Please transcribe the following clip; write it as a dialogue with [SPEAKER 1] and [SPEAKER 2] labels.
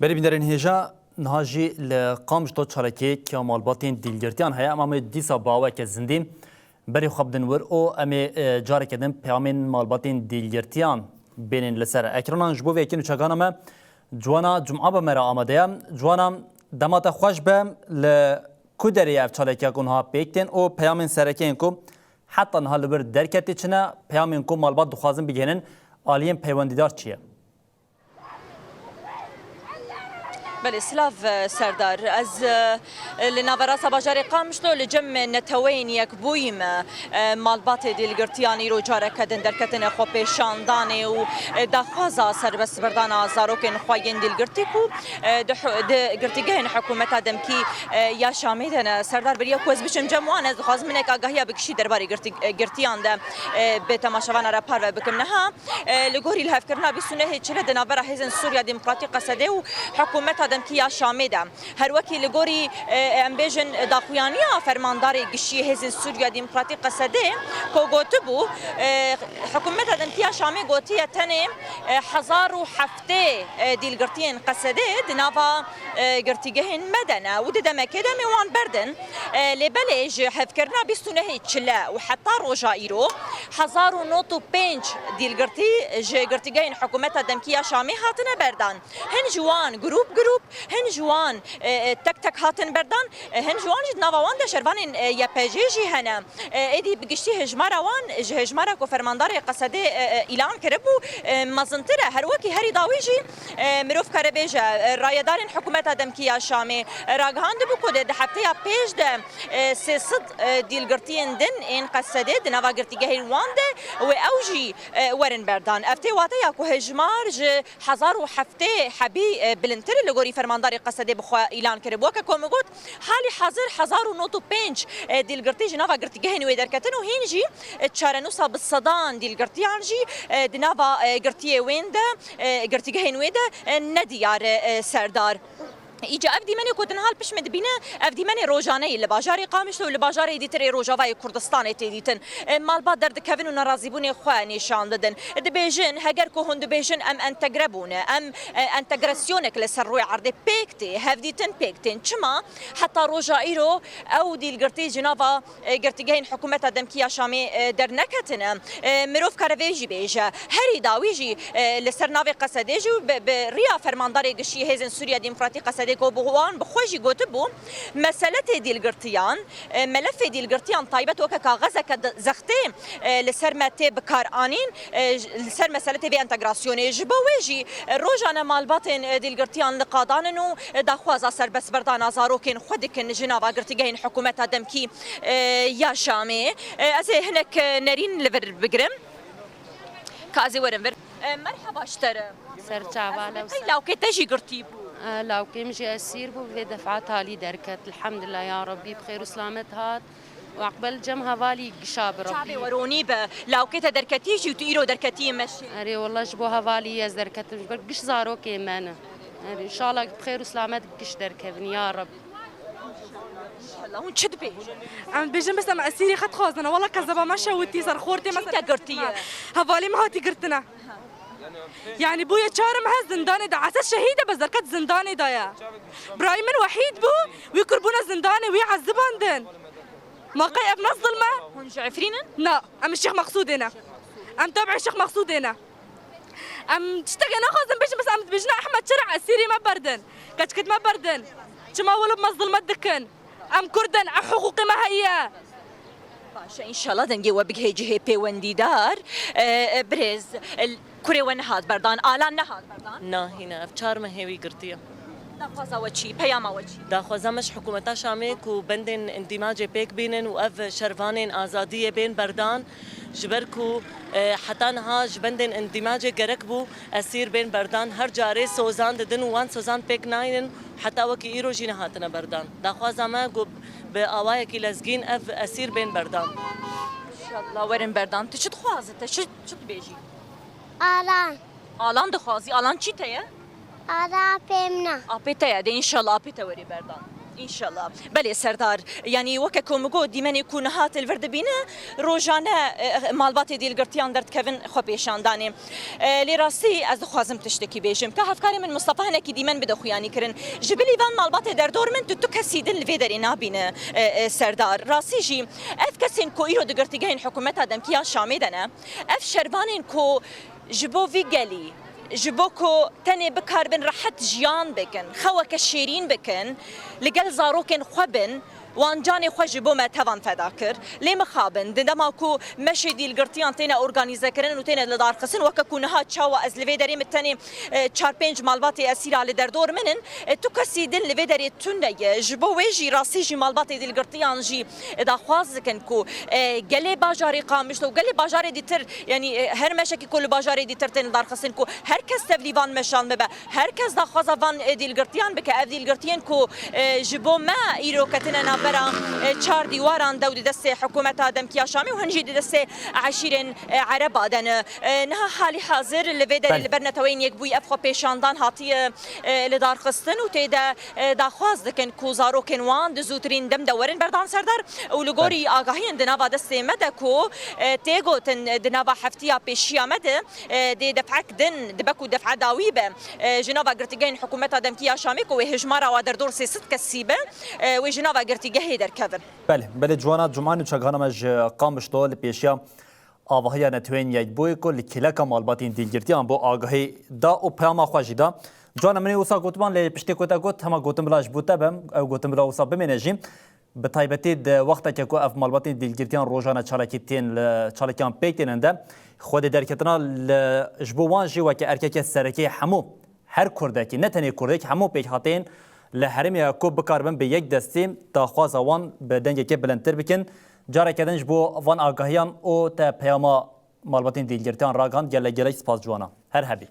[SPEAKER 1] بری بیندرین هجا نهاجی لقامش تو چالکی که مالباتین دیلگرتیان هیا امام دیسا باوه که زندیم بری خواب دنور او امی جاره کدن پیامین مالباتین دیلگرتیان بینین لسر اکرانان جبو ویکین چگانا ما جوانا جمعه به مرا آمده جوانا دمات خوش بم لکودری اف چالکی کنها پیکتین او پیامین سرکین کو حتی نها لبر درکتی چنه پیامین کو مالبات دخوازن بگینن آلیم پیوندیدار چیه؟
[SPEAKER 2] بله سلاف سردار از لناوراسا باجار قامشلو لجم نتوين يكبويم مالبات ديلگرتياني رو جاره کدن در کتن خو پیشاندانه و دخوازا سربس بردانا زاروکن خواین ديلگرتي کو گرتيگهن حکومت ادم کی یا شامیدن سردار بریا کوز بچم جمعان از خواز منک آگاهی بکشی درباره گرتيان ده به تماشاوان را پرو بکمنها لگوری الهفکرنا بسنه چله دناورا هزن سوریا ديمقراطي قصده و حکومت دم کیا شامیده هر وکی لگوری امبیجن داخویانیا فرمانداری گشی هزن سوریا ديمقراطي قصده کو گوتبو حکومت دم کیا شامی گوتیه تنه 1007 دیلگرتین قصده دناوا گرتیگهن مدنه و دم کدم وان بردن لبلج حفکرنا بیستونه چلا و حتی روجایرو 1005 دیلگرتی گرتیگهن حکومت دم کیا شامی هاتنه بردن هن جوان گروپ هن جوان تک تک هاتن بردان هن جوان جد ناوان ده شروان یا پیجی هنه ایدی بگشتی هجمارا کو فرماندار قصده اعلان کربو مزنتره هر وکی هری داویجی مروف کربیجه رایدار حکومت ادم کیا شامی راگهاند بو کده ده هفته یا پیش ده 300 دیلگرتین دن این قصده دنوا گرتیگه وان ده و اوجی ورن بردان افته واته یا کو هجمار 1007 حبی بلنتر لگوری فرمانداری قصده بخوا اعلان کرد وکه کوم گوت حالی حاضر 1095 دیلگرتی جنوا گرتیگه نوی درکتن و هینجی چارنوسا بالصدان دیلگرتیان جی دنوا گرتیه وینده گرتیگه نوی ده ندیار سردار ایجا افدی منی کو تنها پیش مدبینه افدی منی روزانه ل بازار قامشلو ل بازار دیتر روجاوای کردستان تیدیتن مالبات درد کوین و ناراضیبون خو نشان دادن دبیجن هگر کو هند بیجن ام انتگربونه ام انتگراسیونک لسروی عرض پیکتی هفدیتن پیکتن چما حتی روجایرو او دیلگرتی جنوا گرتیگین حکومت دمکیا شامی در نکتنه مروف کارویجی بیجه هری داویجی لسرناوی قصدیجو به ریا فرمانداری گشی هزن سوریا دموکراتی قصدی کو بوان بخوجی گوتبو مساله دیلگرتیان ملف دیلگرتیان طایبت وک کاغذ ک زخته لسر مته بکار انین لسر مساله بی انتگراسیون جبوجی روزانه مالباتن دیلگرتیان لقادانو داخواز سر بس بردان ازاروکن خودکن جناوا گرتیگین حکومت دمکی یا شامی از هناك نرین لور بگرم کازی ورم مرحبا اشتر
[SPEAKER 3] سرچاواله
[SPEAKER 2] لو كتجي قرتي
[SPEAKER 3] لو كمشي أسير بو في دفعات هالي دركت الحمد لله يا ربي بخير وسلامت هات وعقبال جمها بالي شاب ربي
[SPEAKER 2] شعبي وروني لو كتا دركتيجي وتيرو دركتي مشي
[SPEAKER 3] أري والله جبوها بالي يز دركت قش زارو كمان أري إن شاء الله بخير وسلامت قش دركبني يا رب
[SPEAKER 2] هون تشد بيج
[SPEAKER 4] عم بيجن بس انا اسيري خد خوزنا والله كذبه ما شوتي صار خورتي
[SPEAKER 2] مثلا قرتي
[SPEAKER 4] هفالي ما هاتي قرتنا يعني بويا شارم ها زنداني دا عسى شهيده بس دركت زنداني دايا براي من وحيد بو ويقربونا زنداني ويعذبون دن ما قي ابن الظلمه
[SPEAKER 2] هون جعفرين
[SPEAKER 4] لا ام الشيخ مقصود هنا ام تابع الشيخ مقصود هنا ام تشتغي ناخذ بيجن بس ام بيجنا احمد شرع اسيري ما بردن كتكت ما بردن كما ولو بمظلمه دكن ام كردن حقوقي ما هي
[SPEAKER 2] باشا ان شاء الله دنجي وبجي جي بي ونديدار بريز كوري ونهاد بردان آلان نهاد بردان
[SPEAKER 5] نه هنا افچار ما هوی گرتیه
[SPEAKER 2] داخوازا وچی پیاما وچی
[SPEAKER 5] داخوازا مش حکومتا شامی کو بندن اندماج پیک بینن و اف شروانن آزادی بین بردان جبرکو حتی نها جبندن اندماج گرک بو اسیر بین بردان هر جاره سوزان ددن وان سوزان پیک ناینن حتی وکی ایرو جی نهاتنه بردان داخوازا ما گو به آوای کی لزگین اف اسیر بین بردان
[SPEAKER 2] ان شاء الله ورن بردان تشد خوازته شد بیجی آلان دخوازی آلان چی تیه
[SPEAKER 6] آلان پیمنا
[SPEAKER 2] آپی تیه ده ان شاء الله آپی توری بردان ان شاء الله بله سردار يعني وككم گو دیمنی کنهات الورد بینه روزانه مالبات دیل گرتیان درد کفن خو پیشاندانه لراستی از خوازم تشتکی بیشم که هفکاری من مصطفی هنکی دیمن بده خویانی کرن جبلی وان مالبات در دور من تو کسیدن لویدر نابینه سردار راستی جی اف کسین کو ایرو دگرتیگین حکومت آدم کیا شامیدنه اف شربانین کو جبو ویگلی جبوكو تاني بكار بن راحت جيان بكن خوك الشيرين بكن لقل زاروكن خبن وانجاني خوجبو ما تفان فداكر لي مخابن دندما كو مشي دي القرطيان تينا اورغانيزا كرن وتينا لدار قسن وككون ها تشاوا از لفيدري متاني تشار بينج مالباتي اسير على دردور منن توكسيدن لفيدري توني جبو ويجي راسي جي مالباتي دي القرطيان جي اذا خوازكن كو قلي باجاري قامشتو قلي باجاري دي تر يعني هر مشكي كل باجاري دي ترتين دار قسن كو هركس تبليفان مشان مبا هركس دا خوازفان دي القرطيان بك افدي القرطيان كو جبو ما ايرو كتنا برا چار دیواران دود دست حکومت آدم کیا شامی و هنجی دست عشیرن عرب آدن نه حالی حاضر لویدر لبرنتوین یک بوی افخو پیشاندان هاتی لدار خستن و تیدا داخواز دکن کوزارو کنوان دزوترین دم دورن بردان سردار و لگوری آگاهین دنوا دست مده کو تیگو تن دنوا هفتیا پیشیا مده دی دفعک دن دبکو دفع داوی به جنوا گرتگین حکومت آدم کیا شامی کو هجمارا و در دور سیست کسیبه و جنوا گرتگه
[SPEAKER 1] بله جوانا جمعان چگانمج قامش دول پیشیا آواهی نتوین یک بوی کل کلک مالباتین دیلگرتیان بو آگاهی دا و پیام خواجی دا جوانا منی وسا گوتمان لی پشتی کوتا گوت همه گوتم بلاش بوتا بم او گوتم بلا وسا بمینجیم به تایبتی د وقت که کو اف مالباتین دیلگرتیان روزانه چالکیتین چالکیان پیکتین ده خود درکتنا جبوان جی و که ارکک سرکی همو هر کردکی نتنی کردک همو پیک هاتین لحرم یعقوب بکاربن به یک دستی تا خواز وان به دنگ که بلندتر بکن جاره کدنج بو وان آگاهیان او تا پیاما مالباتین دیلگرتیان راگان گله گله سپاس جوانا هر هبی